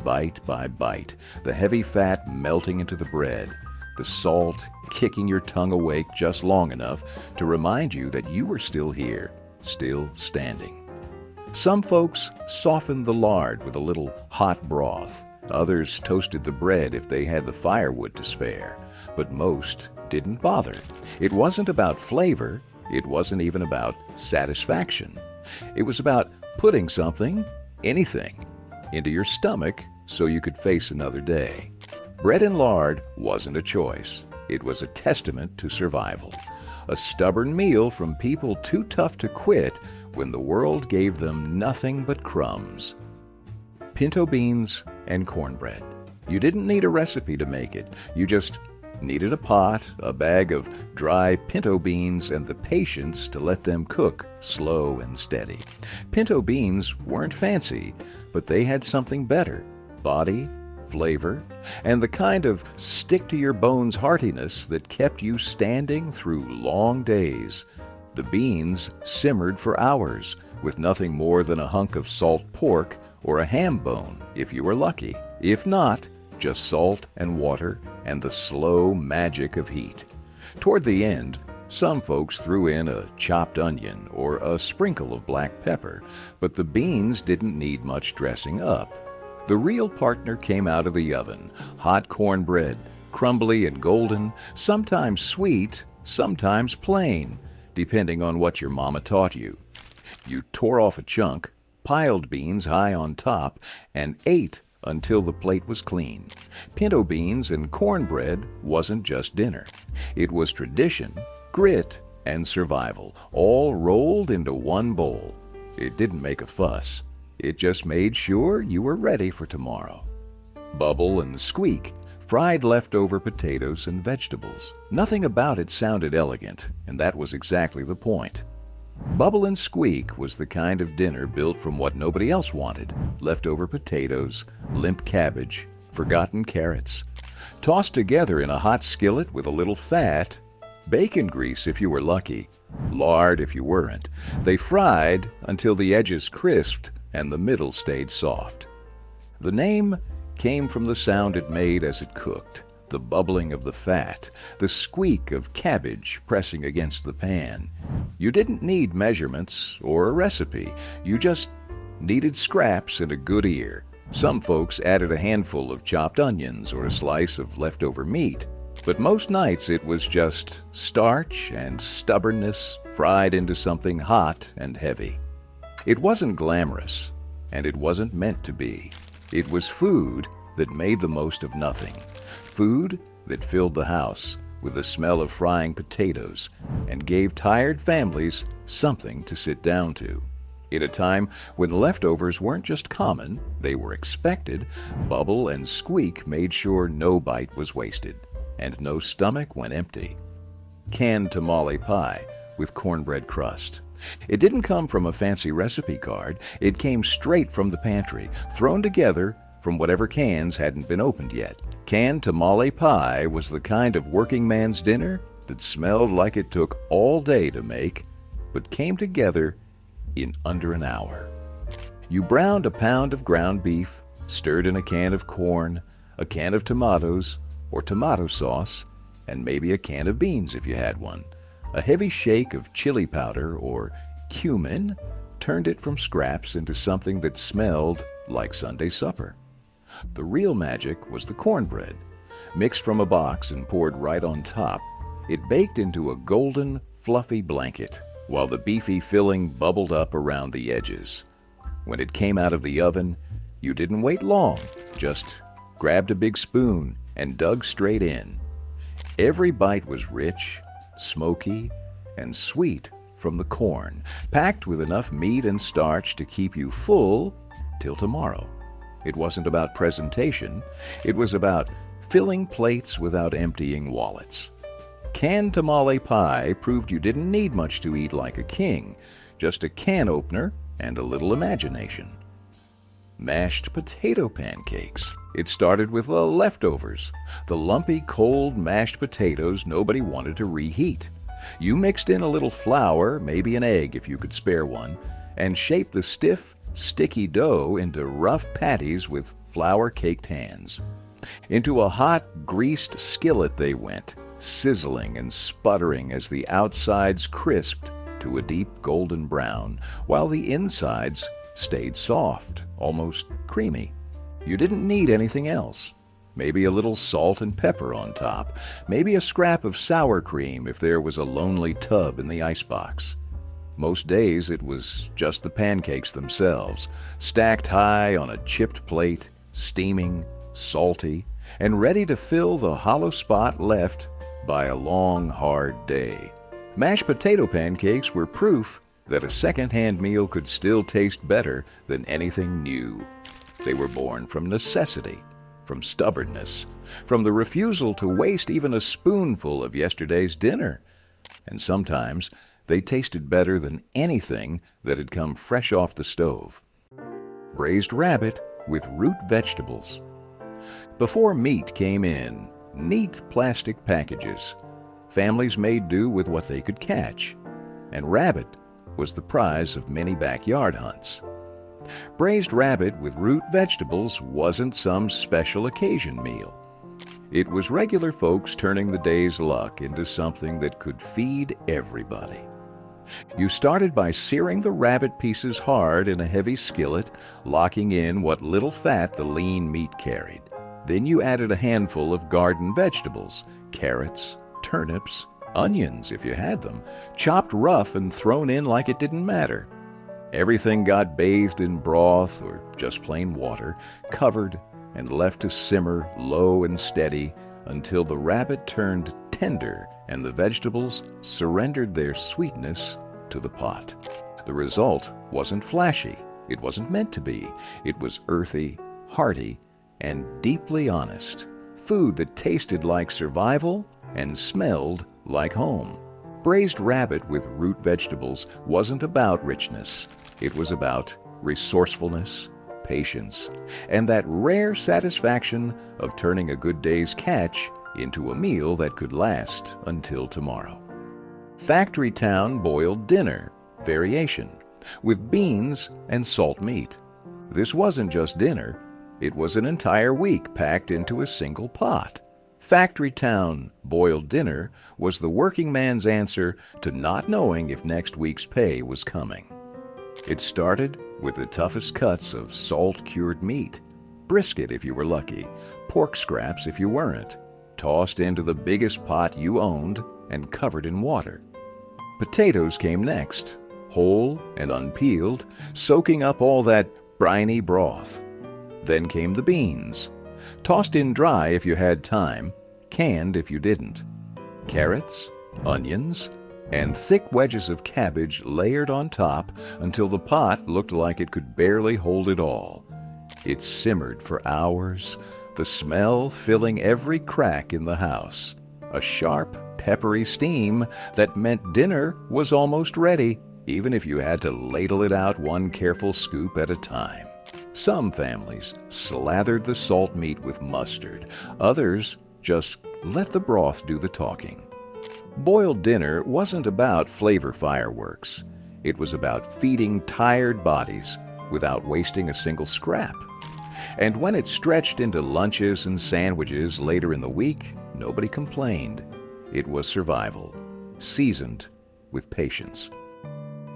Bite by bite, the heavy fat melting into the bread, the salt kicking your tongue awake just long enough to remind you that you were still here, still standing. Some folks softened the lard with a little hot broth. Others toasted the bread if they had the firewood to spare. But most didn't bother. It wasn't about flavor. It wasn't even about satisfaction. It was about putting something, anything, into your stomach so you could face another day. Bread and lard wasn't a choice. It was a testament to survival. A stubborn meal from people too tough to quit when the world gave them nothing but crumbs. Pinto beans and cornbread. You didn't need a recipe to make it. You just needed a pot, a bag of dry pinto beans, and the patience to let them cook slow and steady. Pinto beans weren't fancy, but they had something better: body, flavor, and the kind of stick-to-your-bones heartiness that kept you standing through long days. The beans simmered for hours, with nothing more than a hunk of salt pork or a ham bone, if you were lucky. If not, just salt and water and the slow magic of heat. Toward the end, some folks threw in a chopped onion or a sprinkle of black pepper, but the beans didn't need much dressing up. The real partner came out of the oven: hot cornbread, crumbly and golden, sometimes sweet, sometimes plain, depending on what your mama taught you. You tore off a chunk, piled beans high on top, and ate until the plate was clean. Pinto beans and cornbread wasn't just dinner. It was tradition, grit, and survival, all rolled into one bowl. It didn't make a fuss. It just made sure you were ready for tomorrow. Bubble and squeak, fried leftover potatoes and vegetables. Nothing about it sounded elegant, and that was exactly the point. Bubble and squeak was the kind of dinner built from what nobody else wanted: leftover potatoes, limp cabbage, forgotten carrots, tossed together in a hot skillet with a little fat, bacon grease if you were lucky, lard if you weren't. They fried until the edges crisped and the middle stayed soft. The name came from the sound it made as it cooked, the bubbling of the fat, the squeak of cabbage pressing against the pan. You didn't need measurements or a recipe. You just needed scraps and a good ear. Some folks added a handful of chopped onions or a slice of leftover meat, but most nights it was just starch and stubbornness fried into something hot and heavy. It wasn't glamorous, and it wasn't meant to be. It was food that made the most of nothing. Food that filled the house with the smell of frying potatoes and gave tired families something to sit down to. At a time when leftovers weren't just common, they were expected, Bubble and Squeak made sure no bite was wasted and no stomach went empty. Canned tamale pie with cornbread crust. It didn't come from a fancy recipe card. It came straight from the pantry, thrown together from whatever cans hadn't been opened yet. Canned tamale pie was the kind of working man's dinner that smelled like it took all day to make, but came together in under an hour. You browned a pound of ground beef, stirred in a can of corn, a can of tomatoes or tomato sauce, and maybe a can of beans if you had one. A heavy shake of chili powder or cumin turned it from scraps into something that smelled like Sunday supper. The real magic was the cornbread. Mixed from a box and poured right on top, it baked into a golden, fluffy blanket, while the beefy filling bubbled up around the edges. When it came out of the oven, you didn't wait long, just grabbed a big spoon, and dug straight in. Every bite was rich, smoky, and sweet from the corn, packed with enough meat and starch to keep you full till tomorrow. It wasn't about presentation. It was about filling plates without emptying wallets. Canned tamale pie proved you didn't need much to eat like a king, just a can opener and a little imagination. Mashed potato pancakes. It started with the leftovers, the lumpy, cold mashed potatoes nobody wanted to reheat. You mixed in a little flour, maybe an egg if you could spare one, and shaped the stiff, sticky dough into rough patties with flour-caked hands. Into a hot, greased skillet they went, sizzling and sputtering as the outsides crisped to a deep golden brown, while the insides stayed soft, almost creamy. You didn't need anything else. Maybe a little salt and pepper on top, maybe a scrap of sour cream if there was a lonely tub in the icebox. Most days it was just the pancakes themselves, stacked high on a chipped plate, steaming, salty, and ready to fill the hollow spot left by a long, hard day. Mashed potato pancakes were proof that a second-hand meal could still taste better than anything new. They were born from necessity, from stubbornness, from the refusal to waste even a spoonful of yesterday's dinner. And sometimes they tasted better than anything that had come fresh off the stove. Braised rabbit with root vegetables. Before meat came in neat plastic packages, families made do with what they could catch, and rabbit was the prize of many backyard hunts. Braised rabbit with root vegetables wasn't some special occasion meal. It was regular folks turning the day's luck into something that could feed everybody. You started by searing the rabbit pieces hard in a heavy skillet, locking in what little fat the lean meat carried. Then you added a handful of garden vegetables, carrots, turnips, onions if you had them, chopped rough and thrown in like it didn't matter. Everything got bathed in broth or just plain water, covered and left to simmer low and steady until the rabbit turned tender and the vegetables surrendered their sweetness to the pot. The result wasn't flashy. It wasn't meant to be. It was earthy, hearty, and deeply honest. Food that tasted like survival and smelled like home. Braised rabbit with root vegetables wasn't about richness. It was about resourcefulness, patience, and that rare satisfaction of turning a good day's catch into a meal that could last until tomorrow. Factory Town boiled dinner, variation, with beans and salt meat. This wasn't just dinner. It was an entire week packed into a single pot. Factory Town boiled dinner was the working man's answer to not knowing if next week's pay was coming. It started with the toughest cuts of salt-cured meat, brisket if you were lucky, pork scraps if you weren't, tossed into the biggest pot you owned and covered in water. Potatoes came next, whole and unpeeled, soaking up all that briny broth. Then came the beans, tossed in dry if you had time, canned if you didn't. Carrots, onions, and thick wedges of cabbage layered on top until the pot looked like it could barely hold it all. It simmered for hours, the smell filling every crack in the house. A sharp, peppery steam that meant dinner was almost ready, even if you had to ladle it out one careful scoop at a time. Some families slathered the salt meat with mustard. Others just let the broth do the talking. Boiled dinner wasn't about flavor fireworks. It was about feeding tired bodies without wasting a single scrap. And when it stretched into lunches and sandwiches later in the week, nobody complained. It was survival, seasoned with patience.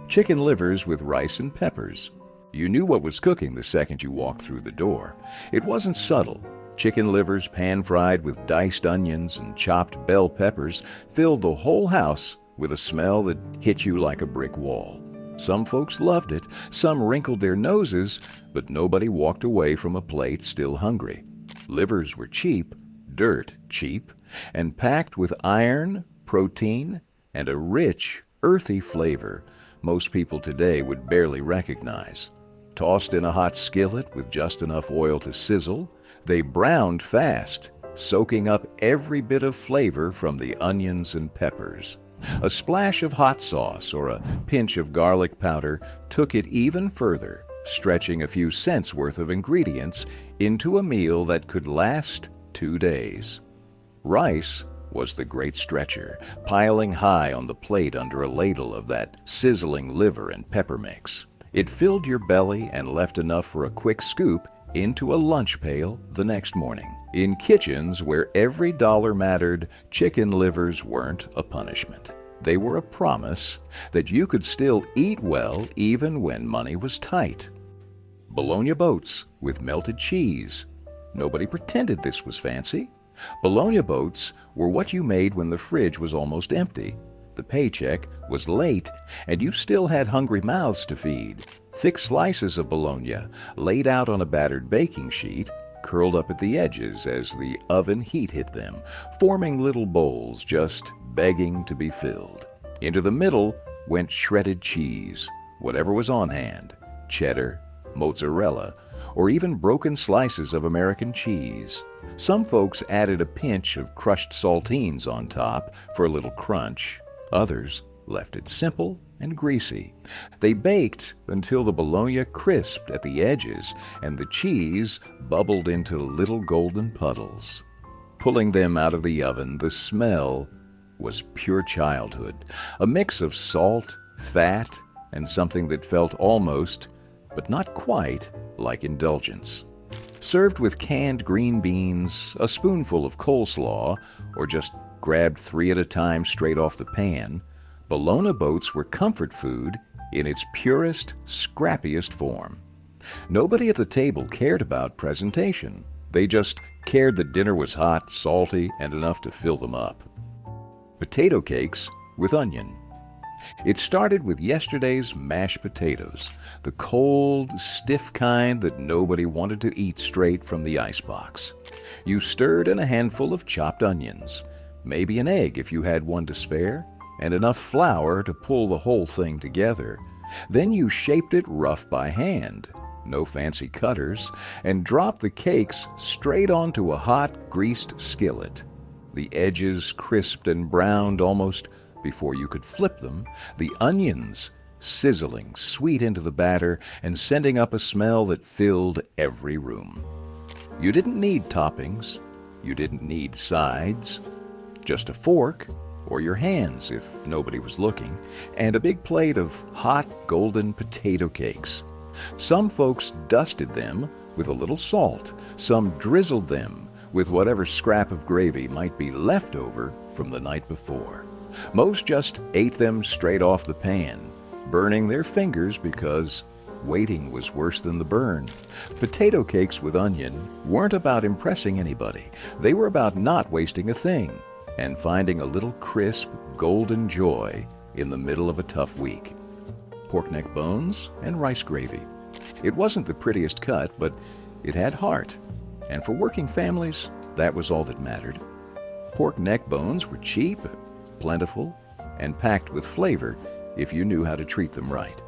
Chicken livers with rice and peppers. You knew what was cooking the second you walked through the door. It wasn't subtle. Chicken livers pan-fried with diced onions and chopped bell peppers filled the whole house with a smell that hit you like a brick wall. Some folks loved it, some wrinkled their noses, but nobody walked away from a plate still hungry. Livers were cheap, dirt cheap, and packed with iron, protein, and a rich, earthy flavor most people today would barely recognize. Tossed in a hot skillet with just enough oil to sizzle, they browned fast, soaking up every bit of flavor from the onions and peppers. A splash of hot sauce or a pinch of garlic powder took it even further, stretching a few cents worth of ingredients into a meal that could last 2 days. Rice was the great stretcher, piling high on the plate under a ladle of that sizzling liver and pepper mix. It filled your belly and left enough for a quick scoop into a lunch pail the next morning. In kitchens where every dollar mattered, chicken livers weren't a punishment. They were a promise that you could still eat well even when money was tight. Bologna boats with melted cheese. Nobody pretended this was fancy. Bologna boats were what you made when the fridge was almost empty. The paycheck was late, and you still had hungry mouths to feed. Thick slices of bologna, laid out on a battered baking sheet, curled up at the edges as the oven heat hit them, forming little bowls just begging to be filled. Into the middle went shredded cheese, whatever was on hand, cheddar, mozzarella, or even broken slices of American cheese. Some folks added a pinch of crushed saltines on top for a little crunch. Others left it simple and greasy. They baked until the bologna crisped at the edges and the cheese bubbled into little golden puddles. Pulling them out of the oven, the smell was pure childhood, a mix of salt, fat, and something that felt almost, but not quite, like indulgence. Served with canned green beans, a spoonful of coleslaw, or just grabbed 3 at a time straight off the pan, bologna boats were comfort food in its purest, scrappiest form. Nobody at the table cared about presentation. They just cared that dinner was hot, salty, and enough to fill them up. Potato cakes with onion. It started with yesterday's mashed potatoes, the cold, stiff kind that nobody wanted to eat straight from the icebox. You stirred in a handful of chopped onions, maybe an egg if you had one to spare, and enough flour to pull the whole thing together. Then you shaped it rough by hand, no fancy cutters, and dropped the cakes straight onto a hot, greased skillet. The edges crisped and browned almost before you could flip them, the onions sizzling sweet into the batter and sending up a smell that filled every room. You didn't need toppings. You didn't need sides. Just a fork, or your hands if nobody was looking, and a big plate of hot golden potato cakes. Some folks dusted them with a little salt. Some drizzled them with whatever scrap of gravy might be left over from the night before. Most just ate them straight off the pan, burning their fingers because waiting was worse than the burn. Potato cakes with onion weren't about impressing anybody. They were about not wasting a thing and finding a little crisp, golden joy in the middle of a tough week. Pork neck bones and rice gravy. It wasn't the prettiest cut, but it had heart. And for working families, that was all that mattered. Pork neck bones were cheap, plentiful, and packed with flavor if you knew how to treat them right.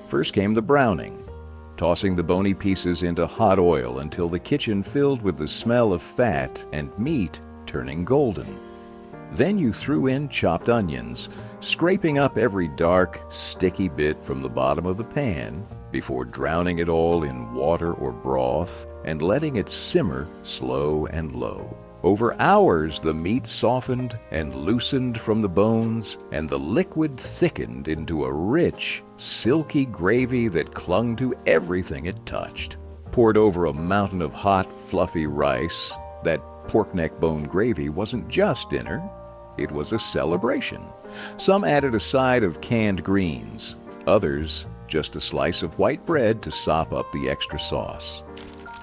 First came the browning, tossing the bony pieces into hot oil until the kitchen filled with the smell of fat and meat turning golden. Then you threw in chopped onions, scraping up every dark, sticky bit from the bottom of the pan before drowning it all in water or broth and letting it simmer slow and low. Over hours, the meat softened and loosened from the bones, and the liquid thickened into a rich, silky gravy that clung to everything it touched. Poured over a mountain of hot, fluffy rice, that pork neck bone gravy wasn't just dinner, it was a celebration. Some added a side of canned greens, others just a slice of white bread to sop up the extra sauce.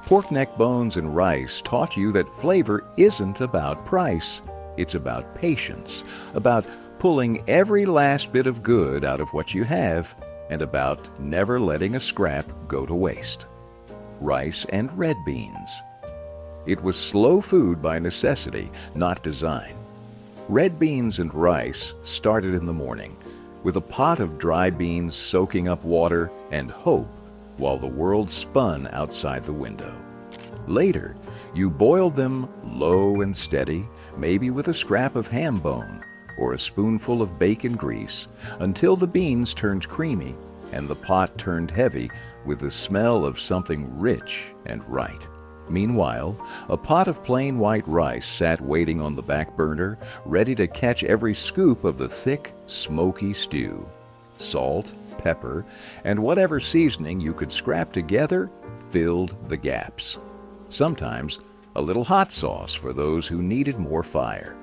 Pork neck bones and rice taught you that flavor isn't about price. It's about patience, about pulling every last bit of good out of what you have, and about never letting a scrap go to waste. Rice and red beans. It was slow food by necessity, not design. Red beans and rice started in the morning, with a pot of dry beans soaking up water and hope while the world spun outside the window. Later, you boiled them low and steady, maybe with a scrap of ham bone or a spoonful of bacon grease, until the beans turned creamy and the pot turned heavy with the smell of something rich and right. Meanwhile, a pot of plain white rice sat waiting on the back burner, ready to catch every scoop of the thick, smoky stew. Salt, pepper, and whatever seasoning you could scrap together filled the gaps. Sometimes a little hot sauce for those who needed more fire.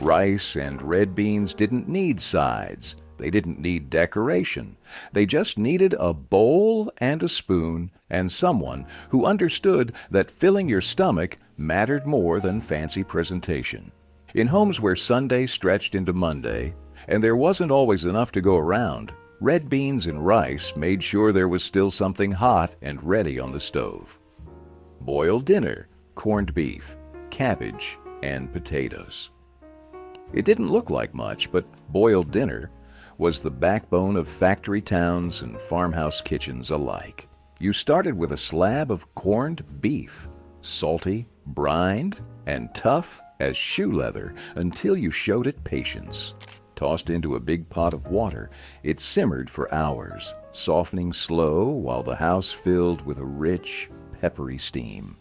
Rice and red beans didn't need sides. They didn't need decoration. They just needed a bowl and a spoon and someone who understood that filling your stomach mattered more than fancy presentation. In homes where Sunday stretched into Monday, and there wasn't always enough to go around, red beans and rice made sure there was still something hot and ready on the stove. Boiled dinner, corned beef, cabbage, and potatoes. It didn't look like much, but boiled dinner was the backbone of factory towns and farmhouse kitchens alike. You started with a slab of corned beef, salty, brined, and tough as shoe leather until you showed it patience. Tossed into a big pot of water, it simmered for hours, softening slow while the house filled with a rich, peppery steam.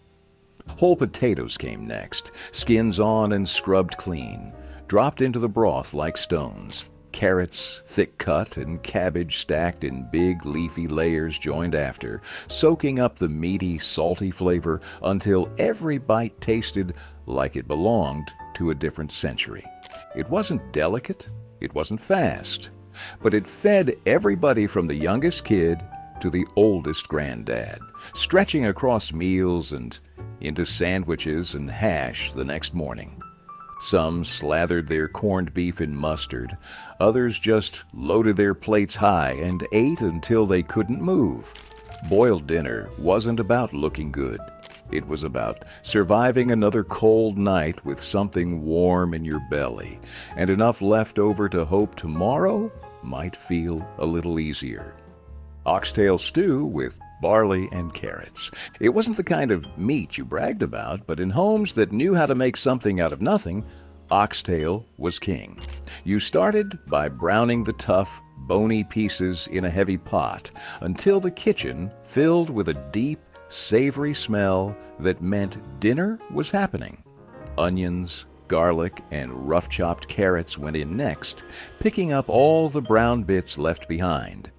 Whole potatoes came next, skins on and scrubbed clean, dropped into the broth like stones. Carrots, thick cut, and cabbage stacked in big leafy layers joined after, soaking up the meaty, salty flavor until every bite tasted like it belonged to a different century. It wasn't delicate, it wasn't fast, but it fed everybody from the youngest kid to the oldest granddad, stretching across meals and into sandwiches and hash the next morning. Some slathered their corned beef in mustard, others just loaded their plates high and ate until they couldn't move. Boiled dinner wasn't about looking good. It was about surviving another cold night with something warm in your belly and enough left over to hope tomorrow might feel a little easier. Oxtail stew with barley and carrots. It wasn't the kind of meat you bragged about, but in homes that knew how to make something out of nothing, oxtail was king. You started by browning the tough, bony pieces in a heavy pot until the kitchen filled with a deep, savory smell that meant dinner was happening. Onions, garlic, and rough-chopped carrots went in next, picking up all the brown bits left behind.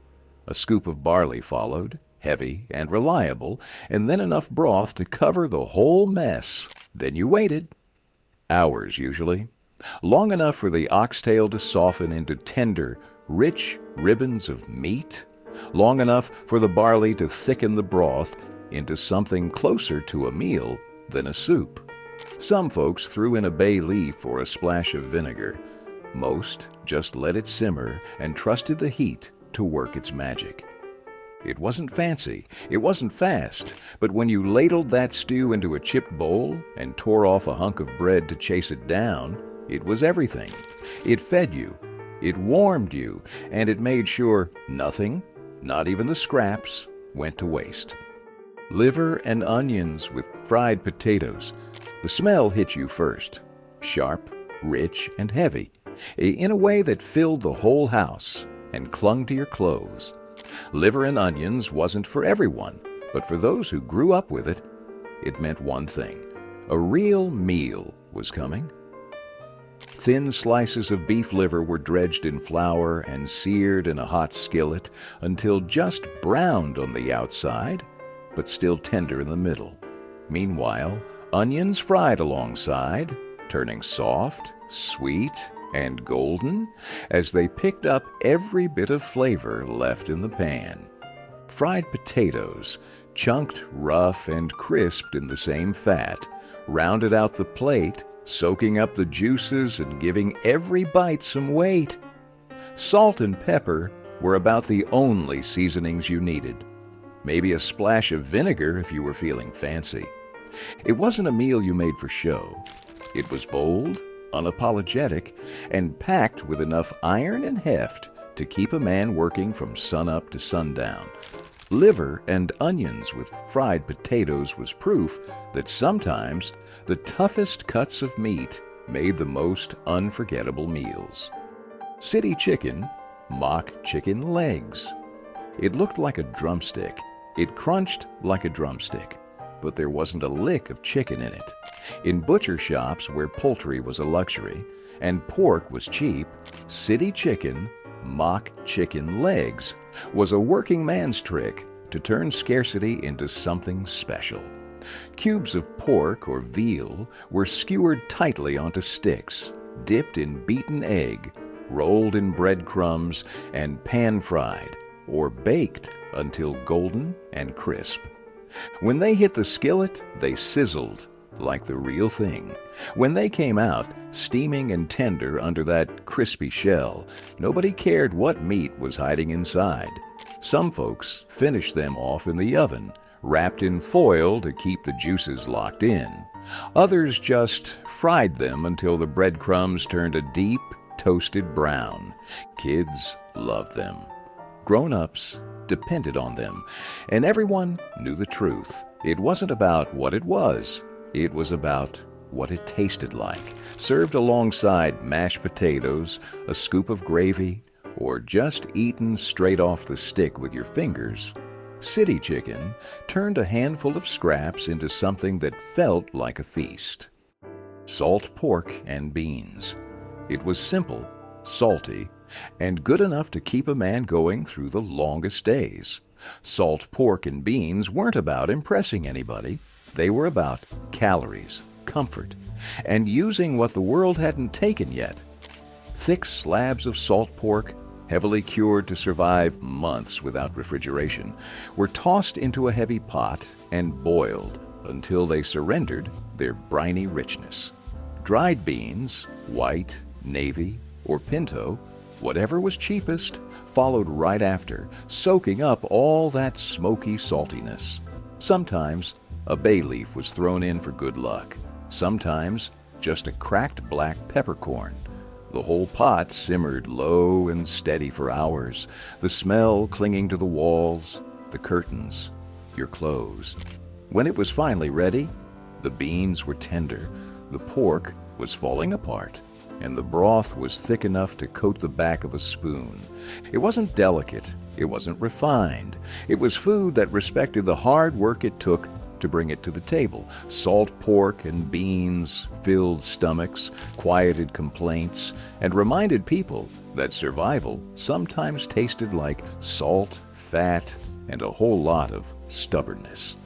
A scoop of barley followed, heavy and reliable, and then enough broth to cover the whole mess. Then you waited. Hours, usually. Long enough for the oxtail to soften into tender, rich ribbons of meat. Long enough for the barley to thicken the broth into something closer to a meal than a soup. Some folks threw in a bay leaf or a splash of vinegar. Most just let it simmer and trusted the heat to work its magic. It wasn't fancy, it wasn't fast, but when you ladled that stew into a chipped bowl and tore off a hunk of bread to chase it down, it was everything. It fed you, it warmed you, and it made sure nothing, not even the scraps, went to waste. Liver and onions with fried potatoes. The smell hit you first, sharp, rich, and heavy, in a way that filled the whole house and clung to your clothes. Liver and onions wasn't for everyone, but for those who grew up with it, it meant one thing. A real meal was coming. Thin slices of beef liver were dredged in flour and seared in a hot skillet until just browned on the outside, but still tender in the middle. Meanwhile, onions fried alongside, turning soft, sweet, and golden as they picked up every bit of flavor left in the pan. Fried potatoes, chunked rough and crisped in the same fat, rounded out the plate, soaking up the juices and giving every bite some weight. Salt and pepper were about the only seasonings you needed. Maybe a splash of vinegar if you were feeling fancy. It wasn't a meal you made for show. It was bold, unapologetic, and packed with enough iron and heft to keep a man working from sunup to sundown. Liver and onions with fried potatoes was proof that sometimes the toughest cuts of meat made the most unforgettable meals. City chicken, mock chicken legs. It looked like a drumstick. It crunched like a drumstick, but there wasn't a lick of chicken in it. In butcher shops where poultry was a luxury and pork was cheap, city chicken, mock chicken legs, was a working man's trick to turn scarcity into something special. Cubes of pork or veal were skewered tightly onto sticks, dipped in beaten egg, rolled in breadcrumbs, and pan-fried or baked until golden and crisp. When they hit the skillet, they sizzled like the real thing. When they came out, steaming and tender under that crispy shell, nobody cared what meat was hiding inside. Some folks finished them off in the oven, wrapped in foil to keep the juices locked in. Others just fried them until the breadcrumbs turned a deep, toasted brown. Kids loved them. Grown-ups depended on them, and everyone knew the truth. It wasn't about what it was. It was about what it tasted like, served alongside mashed potatoes, a scoop of gravy, or just eaten straight off the stick with your fingers. City chicken turned a handful of scraps into something that felt like a feast. Salt pork and beans. It was simple, salty, and good enough to keep a man going through the longest days. Salt pork and beans weren't about impressing anybody. They were about calories, comfort, and using what the world hadn't taken yet. Thick slabs of salt pork, heavily cured to survive months without refrigeration, were tossed into a heavy pot and boiled until they surrendered their briny richness. Dried beans, white, navy, or pinto, whatever was cheapest, followed right after, soaking up all that smoky saltiness. Sometimes a bay leaf was thrown in for good luck. Sometimes just a cracked black peppercorn. The whole pot simmered low and steady for hours, the smell clinging to the walls, the curtains, your clothes. When it was finally ready, the beans were tender, the pork was falling apart, and the broth was thick enough to coat the back of a spoon. It wasn't delicate, it wasn't refined. It was food that respected the hard work it took to bring it to the table. Salt pork and beans filled stomachs, quieted complaints, and reminded people that survival sometimes tasted like salt, fat, and a whole lot of stubbornness.